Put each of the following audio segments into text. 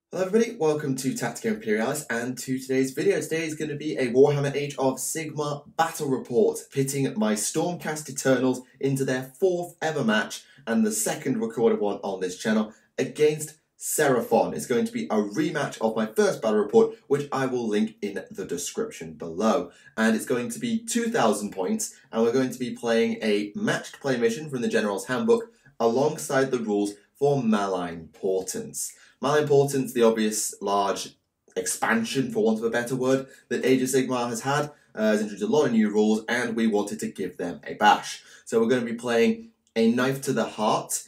Hello everybody, welcome to Tactica Imperialis and to today's video. Today is going to be a Warhammer Age of Sigmar battle report, pitting my Stormcast Eternals into their 4th ever match and the second recorded one on this channel against Seraphon. It's going to be a rematch of my first battle report, which I will link in the description below. And it's going to be 2,000 points, and we're going to be playing a matched play mission from the General's Handbook alongside the rules for Malign Portents. Malign Portents, the obvious large expansion, for want of a better word, that Age of Sigmar has had, has introduced a lot of new rules, and we wanted to give them a bash. So we're going to be playing a Knife to the Heart,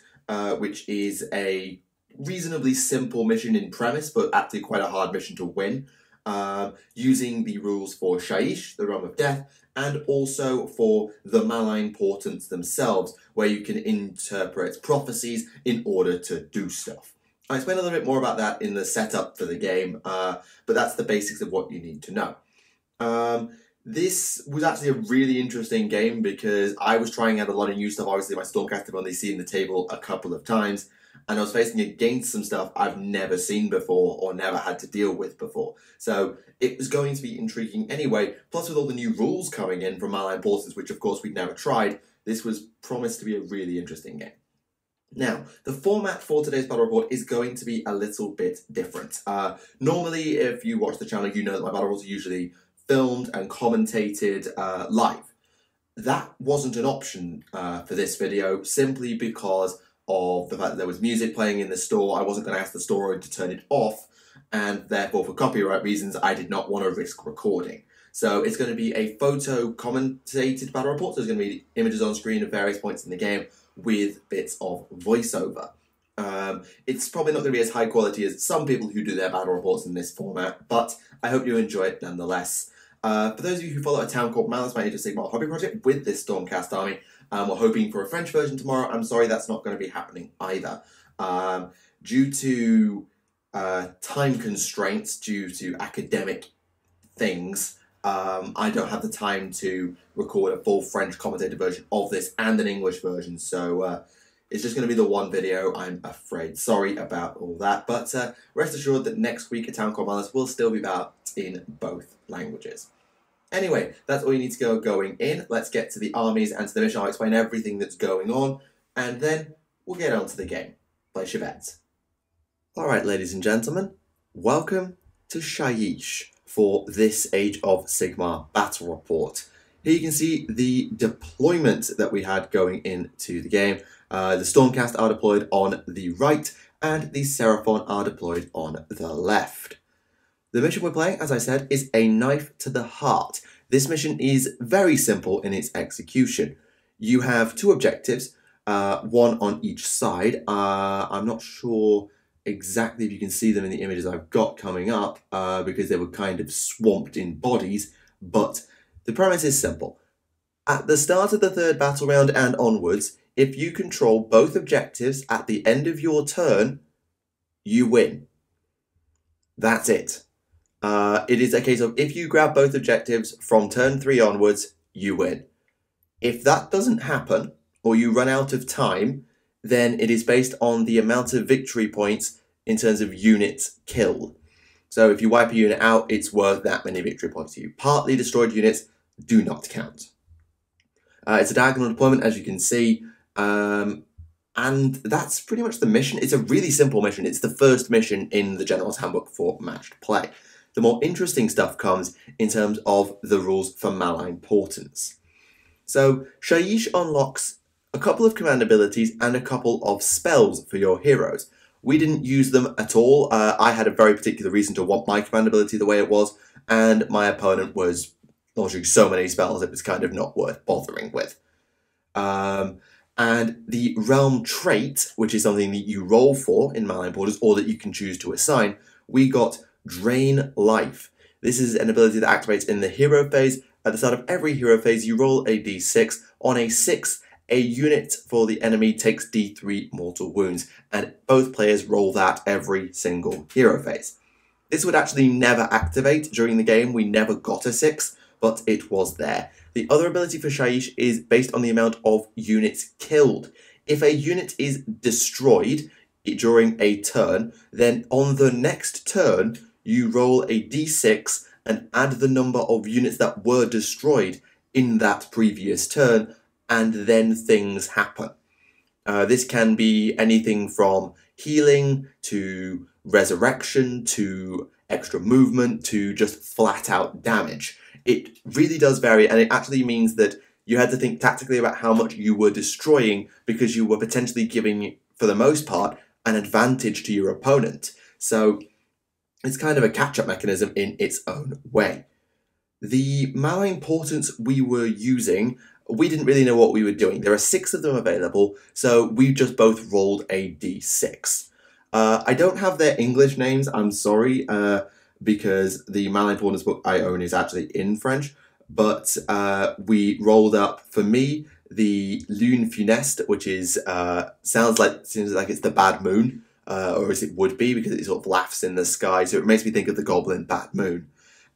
which is a reasonably simple mission in premise, but actually quite a hard mission to win, using the rules for Shyish, the Realm of Death, and also for the Malign Portents themselves, where you can interpret prophecies in order to do stuff. I'll explain a little bit more about that in the setup for the game, but that's the basics of what you need to know. This was actually a really interesting game because I was trying out a lot of new stuff. Obviously, my Stormcast have only seen the table a couple of times, and I was facing against some stuff I've never seen before or never had to deal with before. So it was going to be intriguing anyway. Plus, with all the new rules coming in from Malign Portents, which of course we'd never tried, this was promised to be a really interesting game. Now, the format for today's battle report is going to be a little bit different. Normally, if you watch the channel, you know that my battle reports are usually filmed and commentated live. That wasn't an option for this video, simply because of the fact that there was music playing in the store. I wasn't going to ask the store owner to turn it off, and therefore, for copyright reasons, I did not want to risk recording. So it's going to be a photo commentated battle report. So there's going to be images on screen at various points in the game, with bits of voiceover. It's probably not going to be as high quality as some people who do their battle reports in this format, but I hope you enjoy it nonetheless. For those of you who follow a town called Malice, my Age of Sigmar hobby project with this Stormcast army, we're hoping for a French version tomorrow. I'm sorry, that's not going to be happening either. Due to time constraints, due to academic things, I don't have the time to record a full French commentated version of this and an English version, so it's just going to be the one video, I'm afraid. Sorry about all that, but rest assured that next week A Town Called Malice will still be out in both languages. Anyway, that's all you need to go going in. Let's get to the armies and to the mission. I'll explain everything that's going on, and then we'll get on to the game. Place your bets. Alright, ladies and gentlemen, welcome to Shyish for this Age of Sigmar battle report. Here you can see the deployment that we had going into the game. The Stormcast are deployed on the right, and the Seraphon are deployed on the left. The mission we're playing, as I said, is a Knife to the Heart. This mission is very simple in its execution. You have two objectives, one on each side. I'm not sure exactly if you can see them in the images I've got coming up, because they were kind of swamped in bodies, but the premise is simple. At the start of the third battle round and onwards, if you control both objectives at the end of your turn, you win. That's it. It is a case of if you grab both objectives from turn 3 onwards, you win. If that doesn't happen, or you run out of time, then it is based on the amount of victory points in terms of units killed. So if you wipe a unit out, it's worth that many victory points to you. Partly destroyed units do not count. It's a diagonal deployment, as you can see, and that's pretty much the mission. It's a really simple mission. It's the first mission in the General's Handbook for matched play. The more interesting stuff comes in terms of the rules for Malign Portents. So Shyish unlocks a couple of command abilities and a couple of spells for your heroes. We didn't use them at all. I had a very particular reason to want my command ability the way it was, and my opponent was launching so many spells it was kind of not worth bothering with. And the Realm trait, which is something that you roll for in Malign Portents, or that you can choose to assign, we got Drain Life. This is an ability that activates in the hero phase. At the start of every hero phase, you roll a d6. On a 6, a unit for the enemy takes d3 mortal wounds, and both players roll that every single hero phase. This would actually never activate during the game. We never got a 6, but it was there. The other ability for Shyish is based on the amount of units killed. If a unit is destroyed, during a turn, then on the next turn, you roll a d6 and add the number of units that were destroyed in that previous turn, and then things happen. This can be anything from healing to resurrection to extra movement to just flat out damage. It really does vary, and it actually means that you had to think tactically about how much you were destroying, because you were potentially giving, for the most part, an advantage to your opponent. So it's kind of a catch-up mechanism in its own way. The Malign Portents we were using, we didn't really know what we were doing. There are 6 of them available, so we just both rolled a d6. I don't have their English names, I'm sorry, because the Malign Portents book I own is actually in French, but we rolled up, for me, the Lune Funeste, which is, seems like it's the bad moon, or as it would be, because it sort of laughs in the sky, so it makes me think of the goblin bad moon.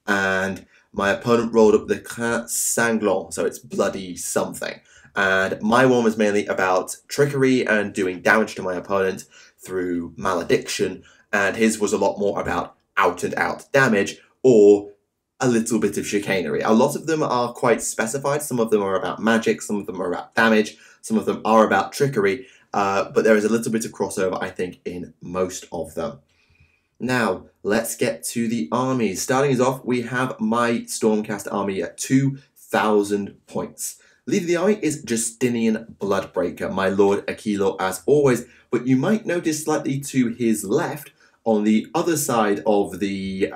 And my opponent rolled up the Crin Sanglant, so it's bloody something. And my one was mainly about trickery and doing damage to my opponent through malediction, and his was a lot more about out-and-out damage, or a little bit of chicanery. A lot of them are quite specified. Some of them are about magic, some of them are about damage, some of them are about trickery, but there is a little bit of crossover, I think, in most of them. Now, let's get to the armies. Starting us off, we have my Stormcast army at 2,000 points. Leading the army is Justinian Bloodbreaker, my Lord Aquilo as always, but you might notice slightly to his left, on the other side of the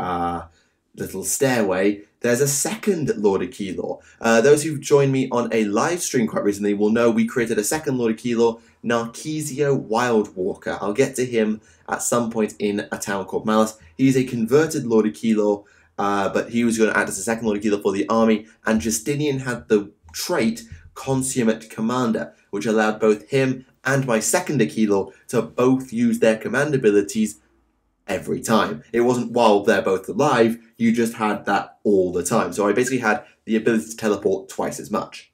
little stairway, there's a second Lord Aquilo. Those who've joined me on a live stream quite recently will know we created a second Lord Aquilo, Narcisio Wildwalker. I'll get to him at some point in a town called Malice. He's a converted Lord Aquilo, but he was going to act as a second Lord Aquilo for the army, and Justinian had the trait Consummate Commander, which allowed both him and my second Aquilo to both use their command abilities every time. It wasn't while they're both alive, you just had that all the time. So I basically had the ability to teleport twice as much.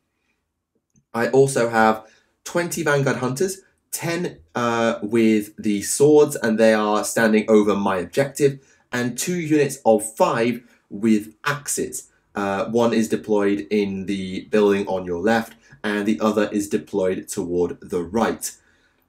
I also have 20 Vanguard Hunters, 10 with the swords, and they are standing over my objective, and 2 units of 5 with axes. One is deployed in the building on your left, and the other is deployed toward the right.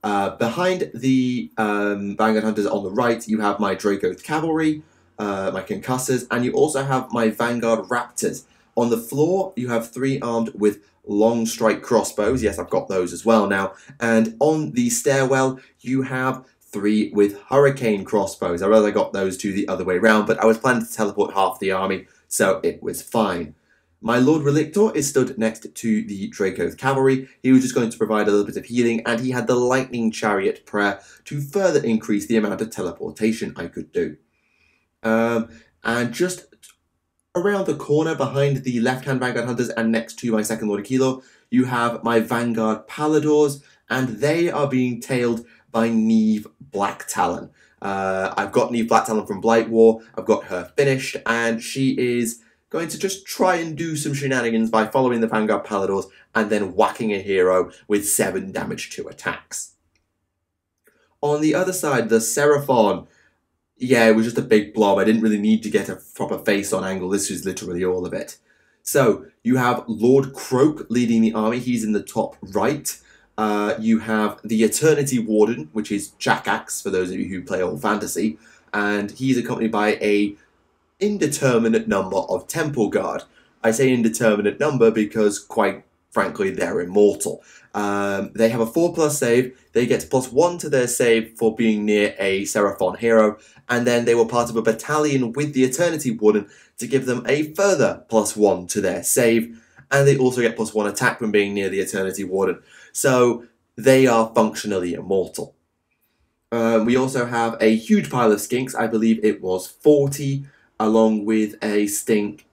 Behind the Vanguard Hunters on the right, you have my Dracoth Cavalry, my Concussors, and you also have my Vanguard Raptors. On the floor, you have 3 armed with long strike crossbows. Yes, I've got those as well now. And on the stairwell, you have 3 with Hurricane crossbows. I realize I got those 2 the other way around, but I was planning to teleport half the army, so it was fine. My Lord Relictor is stood next to the Dracoth Cavalry. He was just going to provide a little bit of healing, and he had the Lightning Chariot prayer to further increase the amount of teleportation I could do. And just around the corner behind the left-hand Vanguard Hunters and next to my second Lord Aquilo, you have my Vanguard Paladors, and they are being tailed by Neve Blacktalon. I've got Neve Blacktalon from Blight War. I've got her finished, and she is going to just try and do some shenanigans by following the Vanguard Paladors and then whacking a hero with 7 damage to attacks. On the other side, the Seraphon, yeah, it was just a big blob. I didn't really need to get a proper face on angle. This was literally all of it. So, you have Lord Croak leading the army. He's in the top right. You have the Eternity Warden, which is Jackaxe, for those of you who play old fantasy. And he's accompanied by a indeterminate number of Temple Guard. I say indeterminate number because, quite frankly, they're immortal. They have a 4+ save. They get +1 to their save for being near a Seraphon hero, and then they were part of a battalion with the Eternity Warden to give them a further +1 to their save, and they also get +1 attack from being near the Eternity Warden. So they are functionally immortal. We also have a huge pile of skinks. I believe it was 40, along with a Skink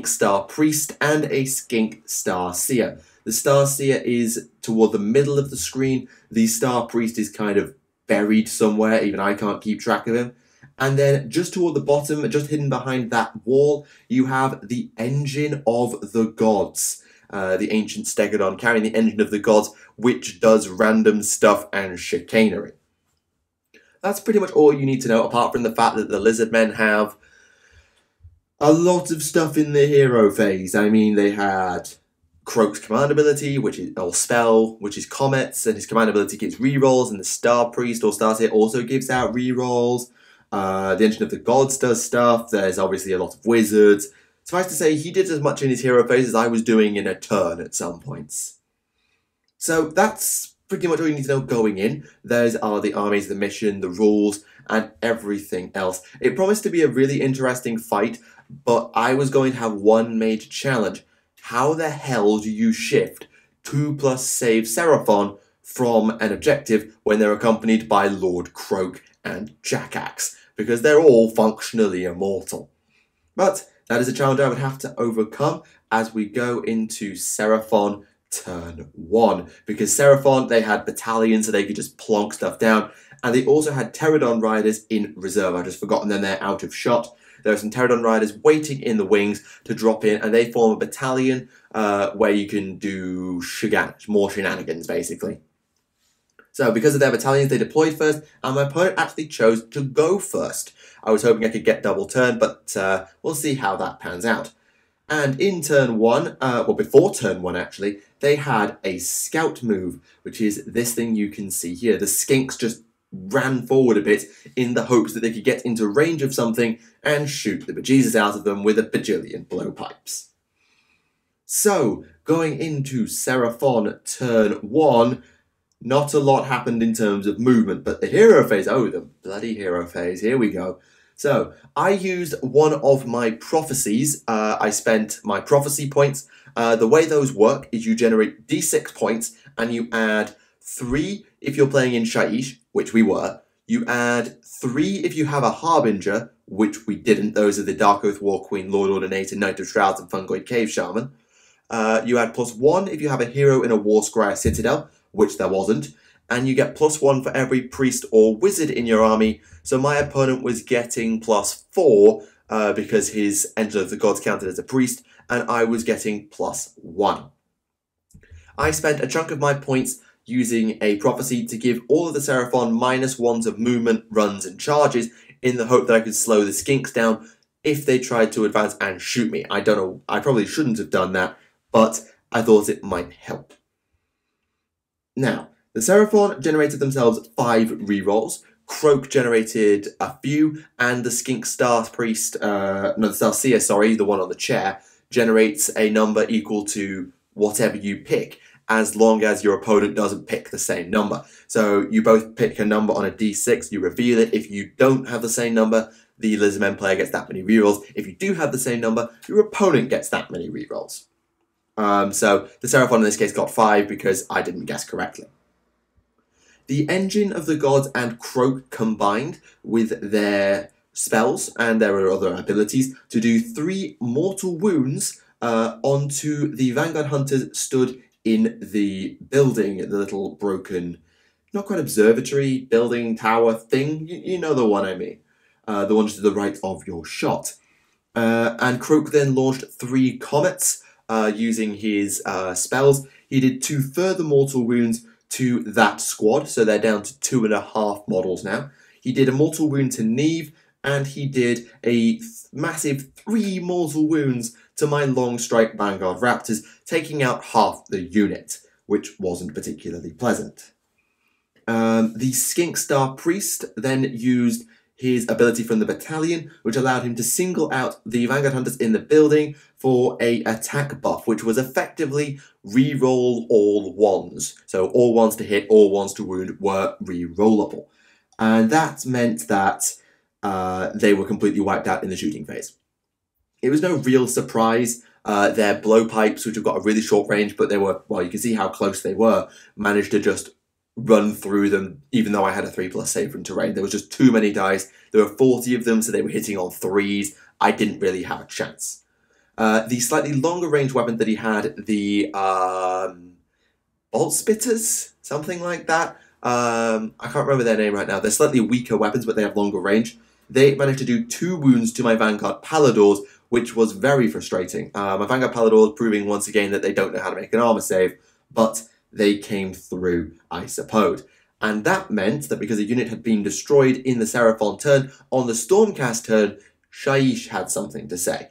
Star Priest and a Skink Star Seer. The Star Seer is toward the middle of the screen. The Star Priest is kind of buried somewhere. Even I can't keep track of him. And then just toward the bottom, just hidden behind that wall, you have the Engine of the Gods. The Ancient Stegodon carrying the Engine of the Gods, which does random stuff and chicanery. that's pretty much all you need to know, apart from the fact that the Lizardmen have a lot of stuff in the hero phase. I mean, they had Croak's command ability, or spell, which is Comets, and his command ability gives rerolls, and the Star Priest or Star Seer also gives out rerolls. The Engine of the Gods does stuff. There's obviously a lot of wizards. Suffice to say, he did as much in his hero phase as I was doing in a turn at some points. So that's pretty much all you need to know going in. Those are the armies, the mission, the rules, and everything else. It promised to be a really interesting fight, but I was going to have one major challenge. How the hell do you shift 2+ save Seraphon from an objective when they're accompanied by Lord Croak and Jackaxe? Because they're all functionally immortal. But that is a challenge I would have to overcome as we go into Seraphon turn 1. Because Seraphon, they had battalions so they could just plonk stuff down. And they also had Pterodon Riders in reserve. I've just forgotten them, they're out of shot. There are some Pterodon Riders waiting in the wings to drop in, and they form a battalion where you can do more shenanigans, basically. So because of their battalions, they deployed first, and my opponent actually chose to go first. I was hoping I could get double turn, but we'll see how that pans out. And in turn 1, well, before turn 1 actually, they had a scout move, which is this thing you can see here. The skinks just ran forward a bit in the hopes that they could get into range of something and shoot the bejesus out of them with a bajillion blowpipes. So, going into Seraphon turn 1, not a lot happened in terms of movement, but the hero phase, oh, the bloody hero phase, here we go. So, I used one of my prophecies. I spent my prophecy points. The way those work is you generate d6 points, and you add 3 if you're playing in Shyish, which we were. You add 3 if you have a Harbinger, which we didn't. Those are the Dark Oath War Queen, Lord Ordinator, Knight of Shrouds, and Fungoid Cave Shaman. You add +1 if you have a hero in a War Scryer Citadel, which there wasn't. And you get +1 for every priest or wizard in your army. So my opponent was getting +4 because his Engine of the Gods counted as a priest, and I was getting +1. I spent a chunk of my points using a prophecy to give all of the Seraphon -1s of movement, runs, and charges in the hope that I could slow the skinks down if they tried to advance and shoot me. I don't know, I probably shouldn't have done that, but I thought it might help. Now, the Seraphon generated themselves 5 rerolls. Croak generated a few, and the Skink Star Priest, the Star Seer, sorry, the one on the chair, generates a number equal to whatever you pick, as long as your opponent doesn't pick the same number. So you both pick a number on a d6, you reveal it. If you don't have the same number, the Lizardmen player gets that many rerolls. If you do have the same number, your opponent gets that many rerolls. So the Seraphon in this case got 5 because I didn't guess correctly. The Engine of the Gods and Croak combined with their spells and their other abilities to do 3 mortal wounds onto the Vanguard Hunters stood in the building, the little broken, not quite observatory, building, tower thing. You know the one I mean. The one to the right of your shot. And Croak then launched 3 comets using his spells. He did 2 further mortal wounds to that squad, so they're down to 2.5 models now. He did a mortal wound to Neve, and he did a massive 3 mortal wounds to my long strike Vanguard Raptors, taking out half the unit, which wasn't particularly pleasant. The Skink Star Priest then used his ability from the battalion, which allowed him to single out the Vanguard Hunters in the building for a attack buff, which was effectively re-roll all 1s. So all 1s to hit, all 1s to wound were re-rollable. And that meant that they were completely wiped out in the shooting phase. It was no real surprise. Their blowpipes, which have got a really short range, but they were, well, you can see how close they were, managed to just run through them, even though I had a 3+ save from terrain. There was just too many dice. There were 40 of them, so they were hitting on 3s. I didn't really have a chance. The slightly longer range weapon that he had, the Bolt Spitters, something like that. I can't remember their name right now. They're slightly weaker weapons, but they have longer range. They managed to do 2 wounds to my Vanguard Paladors, which was very frustrating. My Vanguard Paladors proving once again that they don't know how to make an armor save, but they came through, I suppose. And that meant that because a unit had been destroyed in the Seraphon turn, on the Stormcast turn, Shyish had something to say.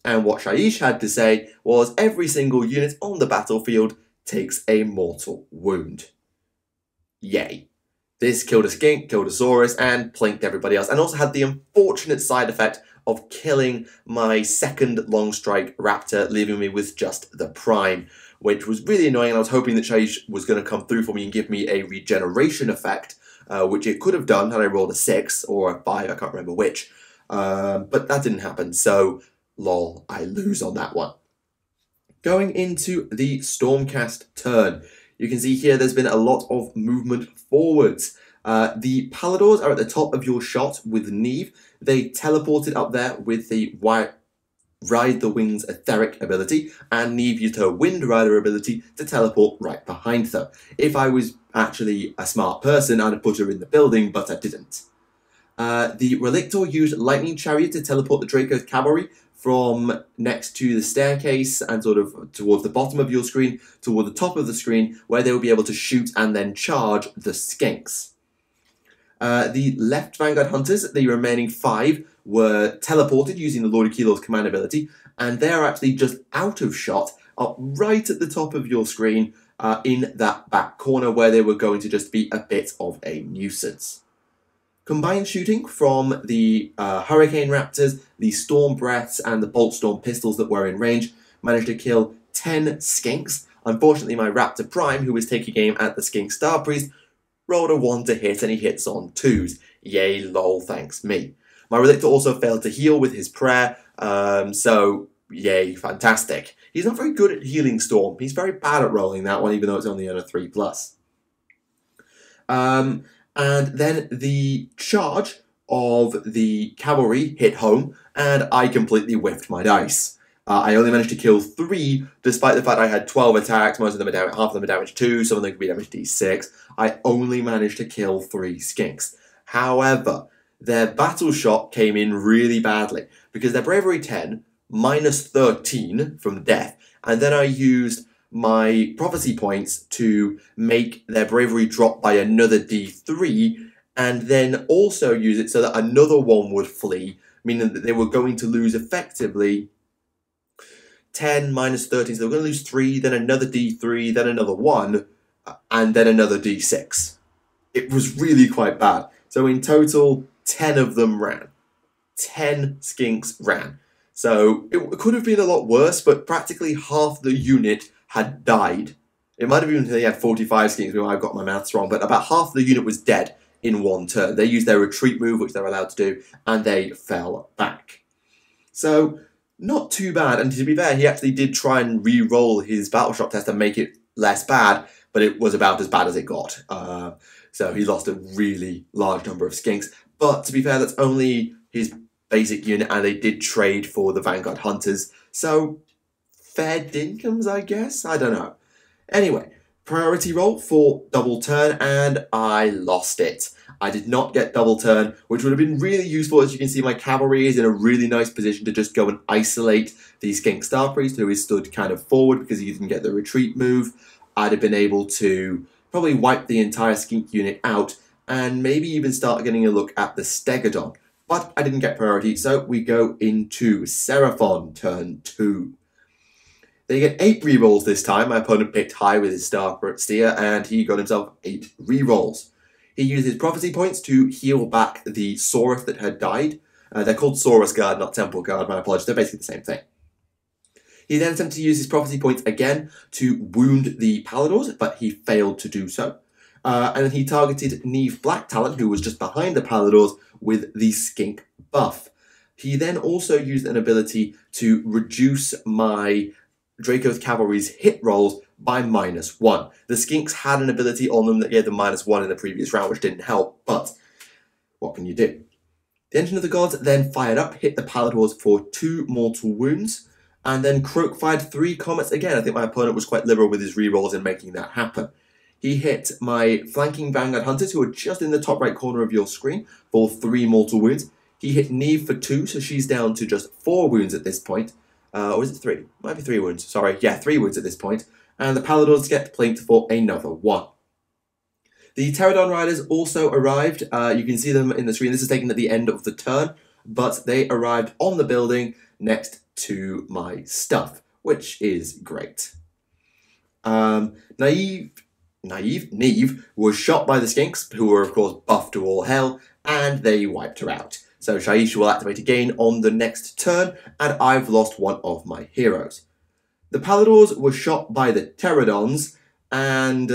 And what Shyish had to say was every single unit on the battlefield takes a mortal wound. Yay. This killed a skink, killed a Saurus, and plinked everybody else, and also had the unfortunate side effect of killing my second long strike raptor, leaving me with just the prime, which was really annoying, and I was hoping that Shyish was going to come through for me and give me a regeneration effect, which it could have done had I rolled a 6 or a 5, I can't remember which, but that didn't happen, so lol, I lose on that one. Going into the Stormcast turn, you can see here there's been a lot of movement forwards. The Paladors are at the top of your shot with Neve. They teleported up there with the Ride the Wings Etheric ability, and Neve used her Wind Rider ability to teleport right behind them. If I was actually a smart person, I'd have put her in the building, but I didn't. The Relictor used Lightning Chariot to teleport the Draco's Cavalry from next to the staircase and sort of towards the bottom of your screen, toward the top of the screen, where they will be able to shoot and then charge the skinks. The left Vanguard Hunters, the remaining 5, were teleported using the Lord of Kilor's command ability, and they're actually just out of shot, up right at the top of your screen, in that back corner where they were going to just be a bit of a nuisance. Combined shooting from the Hurricane Raptors, the Storm Breaths, and the Bolt Storm pistols that were in range managed to kill 10 skinks. Unfortunately, my Raptor Prime, who was taking aim at the Skink Star Priest, rolled a 1 to hit, and he hits on 2s. Yay, lol, thanks me. My Relictor also failed to heal with his prayer, so yay, fantastic. He's not very good at healing Storm. He's very bad at rolling that one, even though it's only on a 3+. And then the charge of the cavalry hit home, and I completely whiffed my dice. I only managed to kill 3, despite the fact I had 12 attacks, most of them are damage, half of them are damage 2, some of them could be damage D6. I only managed to kill 3 skinks. However, their battle shot came in really badly, because their bravery 10, minus 13 from death, and then I used my prophecy points to make their bravery drop by another D3, and then also use it so that another one would flee, meaning that they were going to lose effectively 10 minus 13, so they were going to lose 3, then another D3, then another 1, and then another D6. It was really quite bad. So in total, 10 of them ran. 10 skinks ran. So it could have been a lot worse, but practically half the unit had died. It might have been until they had 45 skinks, I've got my maths wrong, but about half the unit was dead in one turn. They used their retreat move, which they're allowed to do, and they fell back. So, not too bad, and to be fair, he actually did try and re-roll his battle shock test and make it less bad, but it was about as bad as it got. So he lost a really large number of skinks, but to be fair, that's only his basic unit, and they did trade for the Vanguard Hunters, so fair dincomes, I guess? I don't know. Anyway, priority roll for double turn, and I lost it. I did not get double turn, which would have been really useful. As you can see, my cavalry is in a really nice position to just go and isolate the Skink Star Priest, who is stood kind of forward because he didn't get the retreat move. I'd have been able to probably wipe the entire Skink unit out, and maybe even start getting a look at the Stegodon. But I didn't get priority, so we go into Seraphon, turn 2. They get 8 rerolls this time. My opponent picked high with his Star Steer, and he got himself 8 rerolls. He used his prophecy points to heal back the Saurus that had died. They're called Saurus Guard, not Temple Guard, my apologies. They're basically the same thing. He then attempted to use his prophecy points again to wound the Paladors, but he failed to do so. And then he targeted Neve Black Talon, who was just behind the Paladors, with the Skink buff. He then also used an ability to reduce my Draco's Cavalry's hit rolls by -1. The Skinks had an ability on them that gave them -1 in the previous round, which didn't help, but what can you do? The Engine of the Gods then fired up, hit the Paladors for 2 mortal wounds, and then Croak fired 3 comets again. I think my opponent was quite liberal with his rerolls in making that happen. He hit my flanking Vanguard Hunters, who are just in the top right corner of your screen, for 3 mortal wounds. He hit Neve for 2, so she's down to just 4 wounds at this point. Or is it 3? Might be 3 wounds. Sorry, yeah, 3 wounds at this point. And the Paladors get plinked for another 1. The Pterodon Riders also arrived. You can see them in the screen. This is taken at the end of the turn, but they arrived on the building next to my stuff, which is great. Neve was shot by the Skinks, who were of course buffed to all hell, and they wiped her out. So Shyish will activate again on the next turn, and I've lost one of my heroes. The Paladors were shot by the Pterodons, and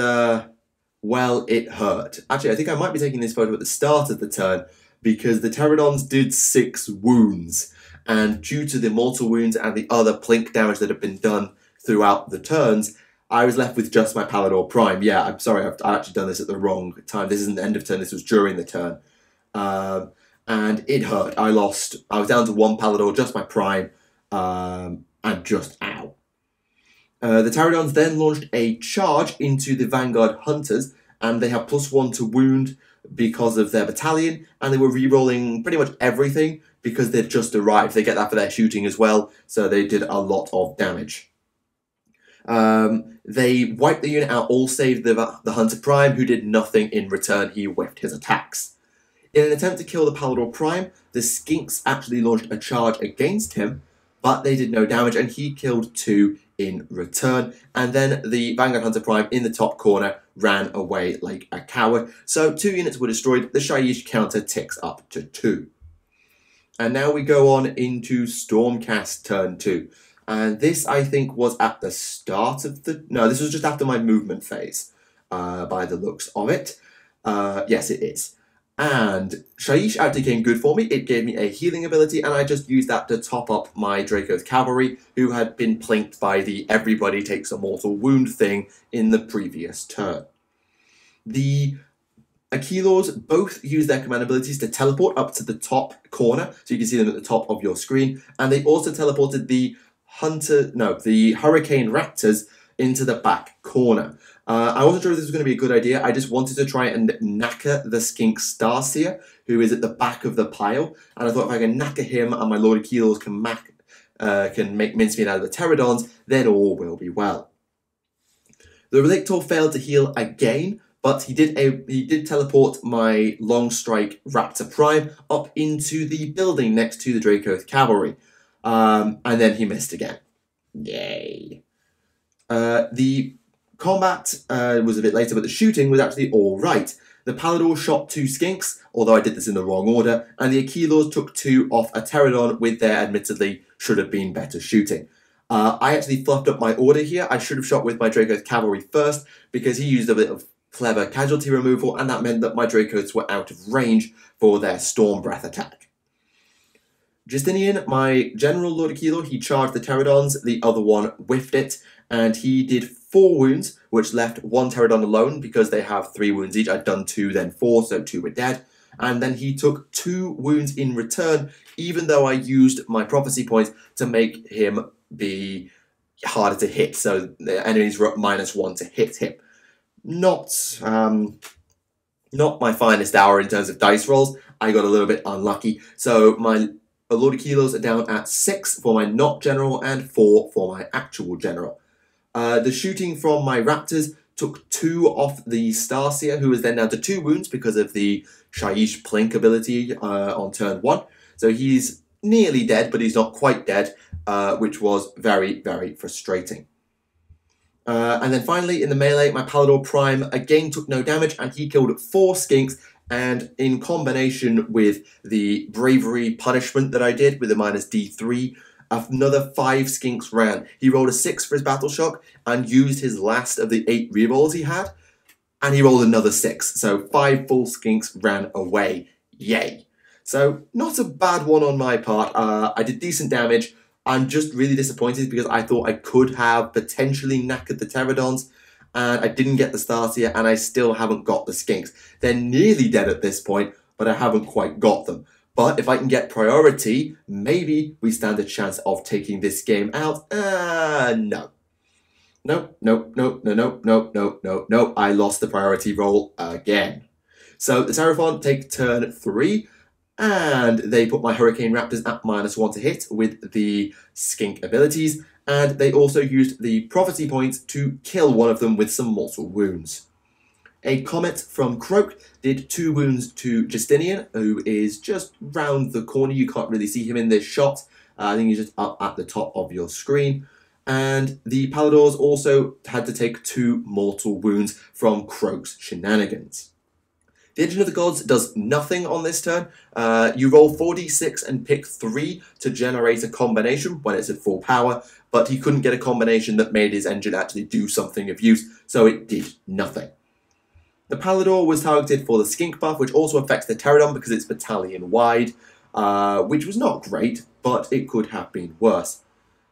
well, it hurt. Actually, I think I might be taking this photo at the start of the turn, because the Pterodons did 6 wounds, and due to the mortal wounds and the other plink damage that had been done throughout the turns, I was left with just my Palador Prime. Yeah, I'm sorry, I've actually done this at the wrong time. This isn't the end of turn, this was during the turn. And it hurt. I was down to 1 Palador, just my Prime, and just ow. The Pterodons then launched a charge into the Vanguard Hunters, and they have +1 to wound because of their battalion, and they were re-rolling pretty much everything because they'd just arrived. They get that for their shooting as well, so they did a lot of damage. They wiped the unit out, all save the Hunter Prime, who did nothing in return. He whiffed his attacks. In an attempt to kill the Palador Prime, the Skinks actually launched a charge against him, but they did no damage, and he killed 2 in return. And then the Vanguard Hunter Prime in the top corner ran away like a coward. So 2 units were destroyed. The Shyish counter ticks up to 2. And now we go on into Stormcast turn 2. And this, I think, was at the start of the... No, this was just after my movement phase, by the looks of it. Yes, it is. And Shyish actually came good for me. It gave me a healing ability, and I just used that to top up my Draco's Cavalry, who had been plinked by the everybody takes a mortal wound thing in the previous turn. The Aquilors both use their command abilities to teleport up to the top corner, so you can see them at the top of your screen, and they also teleported the Hurricane Raptors into the back corner. I wasn't sure if this was going to be a good idea. I just wanted to try and knacker the Skink Starseer, who is at the back of the pile. And I thought if I can knacker him and my Lord Aquilors can make mincemeat out of the Pterodons, then all will be well. The Relictor failed to heal again, but he did teleport my Long Strike Raptor Prime up into the building next to the Draco's Cavalry. And then he missed again. Yay. The combat was a bit later, but the shooting was actually alright. The Palador shot 2 Skinks, although I did this in the wrong order, and the Aquilors took 2 off a Pterodon with their admittedly should have been better shooting. I actually fluffed up my order here. I should have shot with my Draco's Cavalry first, because he used a bit of clever casualty removal, and that meant that my Dracos were out of range for their Storm Breath attack. Justinian, my General Lord Aquilor, he charged the Pterodons, the other one whiffed it, and he did 4 wounds, which left 1 Pterodon alone because they have 3 wounds each. I'd done 2, then 4, so 2 were dead. And then he took 2 wounds in return, even though I used my prophecy points to make him be harder to hit, so the enemies were up -1 to hit him. Not my finest hour in terms of dice rolls. I got a little bit unlucky, so my Lord Aquilors are down at 6 for my not general and 4 for my actual general. The shooting from my Raptors took 2 off the Starseer, who was then down to 2 wounds because of the Shyish Plink ability on turn 1. So he's nearly dead, but he's not quite dead, which was very, very frustrating. And then finally, in the melee, my Palador Prime again took no damage, and he killed 4 Skinks, and in combination with the Bravery punishment that I did with a -D3, another 5 Skinks ran. He rolled a 6 for his Battle Shock and used his last of the 8 rerolls he had, and he rolled another 6. So 5 full Skinks ran away. Yay. So not a bad one on my part. I did decent damage. I'm just really disappointed because I thought I could have potentially knackered the Pterodons, and I didn't get the Starseer, and I still haven't got the Skinks. They're nearly dead at this point, but I haven't quite got them. But if I can get priority, maybe we stand a chance of taking this game out. No. No. I lost the priority roll again. So the Seraphon take turn 3, and they put my Hurricane Raptors at -1 to hit with the Skink abilities, and they also used the prophecy points to kill one of them with some mortal wounds. A Comet from Croak did 2 wounds to Justinian, who is just round the corner. You can't really see him in this shot. I think he's just up at the top of your screen. And the Paladors also had to take 2 mortal wounds from Croak's shenanigans. The Engine of the Gods does nothing on this turn. You roll 4d6 and pick 3 to generate a combination when it's at full power, but he couldn't get a combination that made his engine actually do something of use, so it did nothing. The Palador was targeted for the Skink buff, which also affects the Pterodon because it's battalion wide, which was not great, but it could have been worse.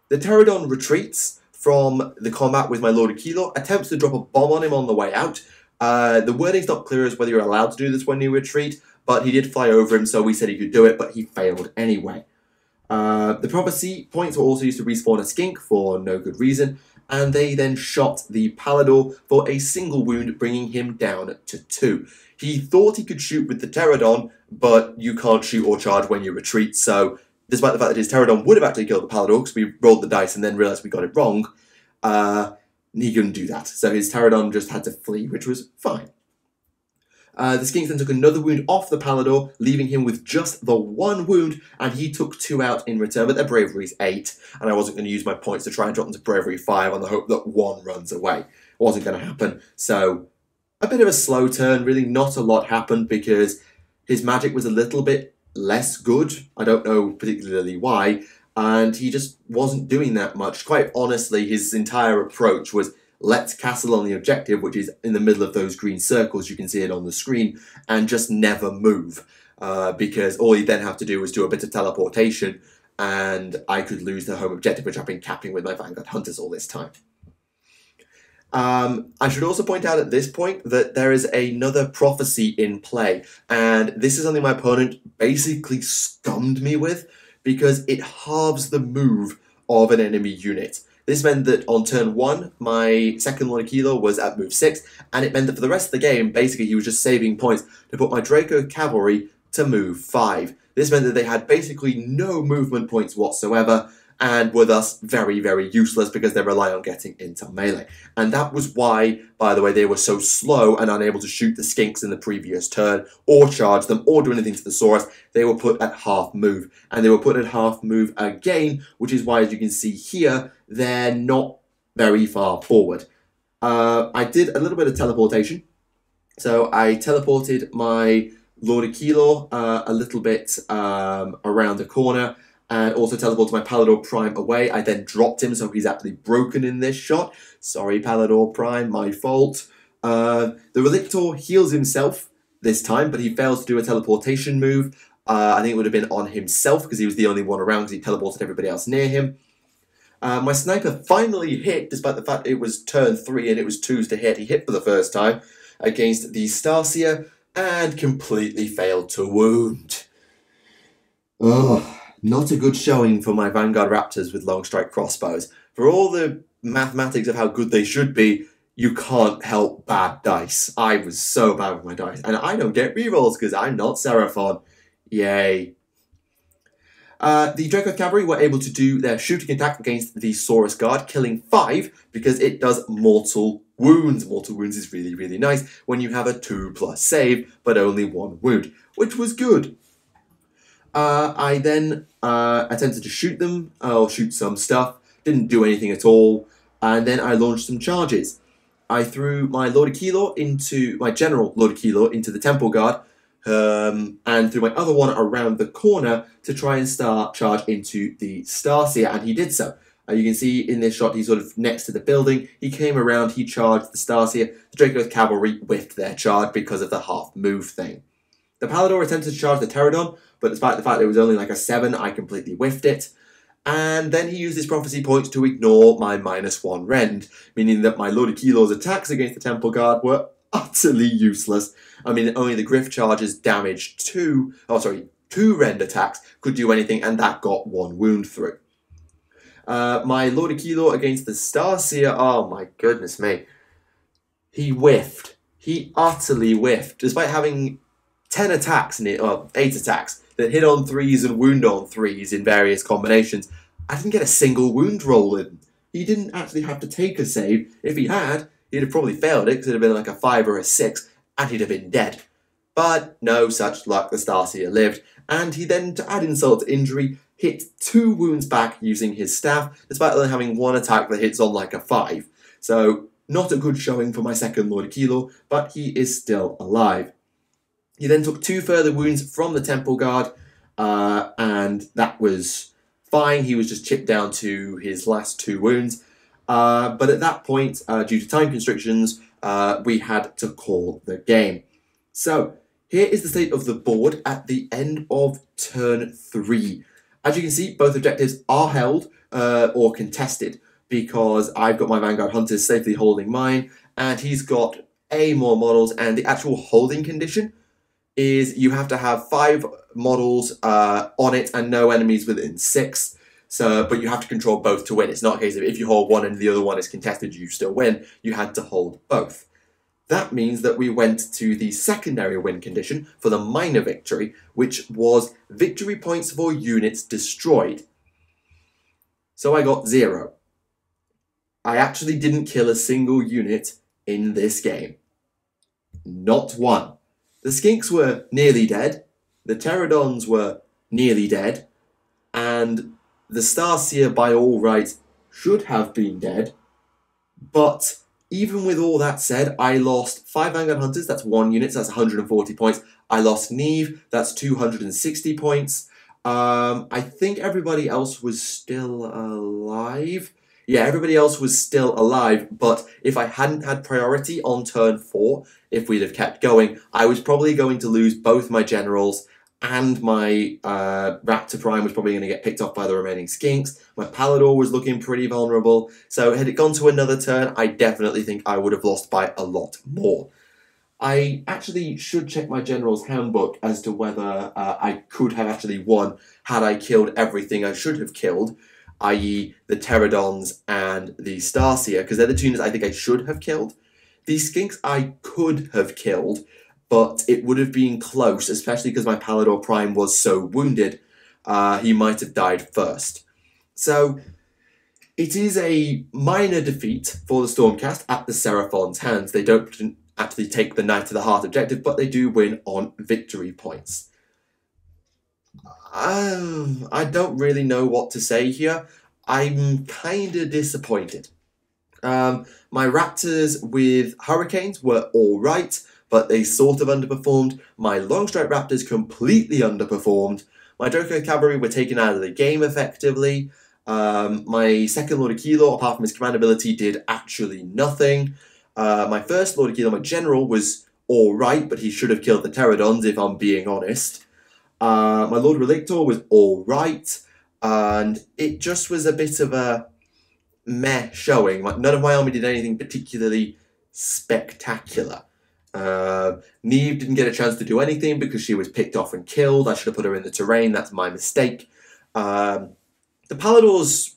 The Pterodon retreats from the combat with my Lord of Kilo, attempts to drop a bomb on him on the way out. The wording's not clear as whether you're allowed to do this when you retreat, but he did fly over him, so we said he could do it, but he failed anyway. The Prophecy points were also used to respawn a Skink for no good reason, and they then shot the Palador for a single wound, bringing him down to 2. He thought he could shoot with the Pterodon, but you can't shoot or charge when you retreat, so despite the fact that his Pterodon would have actually killed the Palador, because we rolled the dice and then realised we got it wrong, he couldn't do that. So his Pterodon just had to flee, which was fine. The Skinks then took another wound off the Palador, leaving him with just the 1 wound, and he took 2 out in return, but their bravery's 8, and I wasn't going to use my points to try and drop them to bravery 5 on the hope that 1 runs away. It wasn't going to happen, so a bit of a slow turn. Really not a lot happened because his magic was a little bit less good. I don't know particularly why, and he just wasn't doing that much. Quite honestly, his entire approach was let's castle on the objective, which is in the middle of those green circles, you can see it on the screen, and just never move, because all he'd then have to do was do a bit of teleportation, and I could lose the home objective, which I've been capping with my Vanguard Hunters all this time. I should also point out at this point that there is another prophecy in play, and this is something my opponent basically scummed me with, because it halves the move of an enemy unit. This meant that on turn 1, my second Lord of Kilo was at move 6, and it meant that for the rest of the game, basically he was just saving points to put my Draco Cavalry to move 5. This meant that they had basically no movement points whatsoever, and were thus very, very useless because they rely on getting into melee. And that was why, by the way, they were so slow and unable to shoot the Skinks in the previous turn, or charge them, or do anything to the Saurus. They were put at half move, and they were put at half move again, which is why, as you can see here, they're not very far forward. I did a little bit of teleportation, so I teleported my Lord of Kilo a little bit around the corner, and also teleported my Palador Prime away. I then dropped him, so he's actually broken in this shot. Sorry, Palador Prime, my fault. The Relictor heals himself this time, but he fails to do a teleportation move. I think it would have been on himself, because he was the only one around, because he teleported everybody else near him. My Sniper finally hit, despite the fact it was turn 3 and it was 2s to hit. He hit for the first time against the Starseer, and completely failed to wound. Oh. Not a good showing for my Vanguard Raptors with long strike crossbows. For all the mathematics of how good they should be, you can't help bad dice. I was so bad with my dice, and I don't get rerolls because I'm not Seraphon. Yay. The Draco Cavalry were able to do their shooting attack against the Saurus Guard, killing 5 because it does mortal wounds. Mortal wounds is really, really nice when you have a 2+ save, but only 1 wound, which was good. I then attempted to shoot them, or shoot some stuff, didn't do anything at all, and then I launched some charges. I threw my Lord of Kilo into, my General Lord of Kilo into the Temple Guard, and threw my other one around the corner to try and charge into the Starseer, and he did so. You can see in this shot, he's sort of next to the building. He came around, he charged the Starseer. The Draco's Cavalry whiffed their charge because of the half move thing. The Palador attempted to charge the Pterodon, but despite the fact it was only like a 7, I completely whiffed it. And then he used his prophecy points to ignore my -1 rend, meaning that my Lord of Kilo's attacks against the Temple Guard were utterly useless. I mean, only the Griff charges damaged 2 rend attacks could do anything, and that got 1 wound through. My Lord of Kilo against the Starseer, oh my goodness me. He whiffed. He utterly whiffed, despite having 10 attacks, 8 attacks, that hit on 3s and wound on 3s in various combinations. I didn't get a single wound roll in. He didn't actually have to take a save. If he had, he'd have probably failed it because it'd have been like a 5 or a 6 and he'd have been dead. But no such luck, the Starseer lived, and he then, to add insult to injury, hit 2 wounds back using his staff, despite only having 1 attack that hits on like a 5. So, not a good showing for my second Lord Aquilo, but he is still alive. He then took 2 further wounds from the Temple Guard, and that was fine. He was just chipped down to his last 2 wounds. But at that point, due to time constrictions, we had to call the game. So, here is the state of the board at the end of turn 3. As you can see, both objectives are held or contested, because I've got my Vanguard Hunters safely holding mine, and he's got A more models, and the actual holding condition is you have to have 5 models on it and no enemies within 6. So, but you have to control both to win. It's not a case of if you hold one and the other one is contested, you still win. You had to hold both. That means that we went to the secondary win condition for the minor victory, which was victory points for units destroyed. So I got 0. I actually didn't kill a single unit in this game. Not one. The Skinks were nearly dead, the Pterodons were nearly dead, and the Starseer by all rights should have been dead, but even with all that said, I lost 5 Vanguard Hunters, that's 1 unit, so that's 140 points. I lost Neve, that's 260 points. I think everybody else was still alive. Yeah, everybody else was still alive, but if I hadn't had priority on turn 4, if we'd have kept going, I was probably going to lose both my generals, and my Raptor Prime was probably going to get picked off by the remaining Skinks. My Palador was looking pretty vulnerable. So had it gone to another turn, I definitely think I would have lost by a lot more. I actually should check my General's Handbook as to whether I could have actually won had I killed everything I should have killed, i.e. the Pterodons and the Starseer, because they're the 2 units I think I should have killed. The Skinks I could have killed, but it would have been close, especially because my Palador Prime was so wounded, he might have died first. So, it is a minor defeat for the Stormcast at the Seraphon's hands. They don't actually take the Knight to the Heart objective, but they do win on victory points. I don't really know what to say here. I'm kind of disappointed. My Raptors with Hurricanes were alright, but they sort of underperformed. My Longstrike Raptors completely underperformed. My Draco Cavalry were taken out of the game effectively. My second Lord Aquilo, apart from his command ability, did actually nothing. My first Lord Aquilo, my General, was alright, but he should have killed the Pterodons, if I'm being honest. My Lord Relictor was alright, and it just was a bit of a meh showing. Like, none of my army did anything particularly spectacular. Neve didn't get a chance to do anything because she was picked off and killed. I should have put her in the terrain, that's my mistake. The Paladors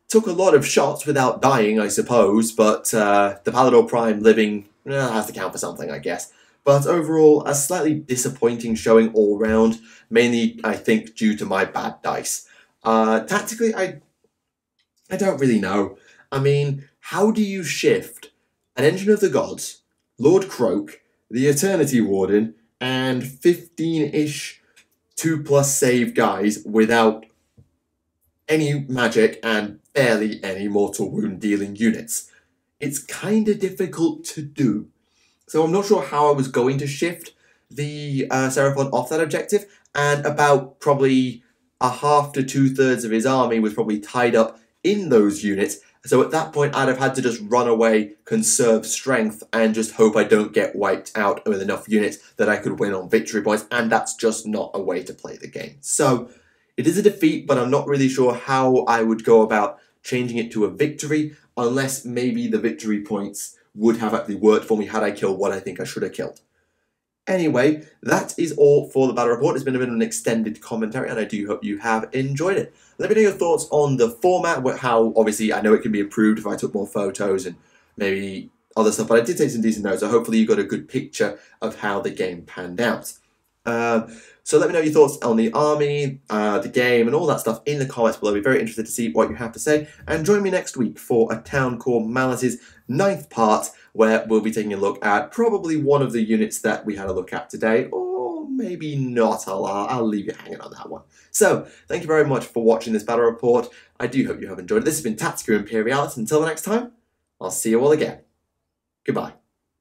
took a lot of shots without dying, I suppose, but the Palador Prime living has to count for something, I guess. But overall, a slightly disappointing showing all round, mainly, I think, due to my bad dice. Tactically, I don't really know. I mean, how do you shift an Engine of the Gods, Lord Croak, the Eternity Warden, and 15-ish 2+ save guys without any magic and barely any mortal wound dealing units? It's kind of difficult to do. So I'm not sure how I was going to shift the Seraphon off that objective, and about probably a half to 2/3 of his army was probably tied up in those units. So at that point, I'd have had to just run away, conserve strength, and just hope I don't get wiped out with enough units that I could win on victory points, and that's just not a way to play the game. So it is a defeat, but I'm not really sure how I would go about changing it to a victory, unless maybe the victory points would have actually worked for me had I killed what I think I should have killed. Anyway, that is all for the battle report. It's been a bit of an extended commentary, and I do hope you have enjoyed it. Let me know your thoughts on the format, how, obviously, I know it can be improved if I took more photos and maybe other stuff, but I did take some decent notes, so hopefully you got a good picture of how the game panned out. So let me know your thoughts on the army, the game, and all that stuff in the comments below. I'll be very interested to see what you have to say. And join me next week for a Town Core Malice's 9th part, where we'll be taking a look at probably one of the units that we had a look at today, or maybe not. I'll leave you hanging on that one. So, thank you very much for watching this battle report. I do hope you have enjoyed it. This has been Tactica Imperialis. Until the next time, I'll see you all again. Goodbye.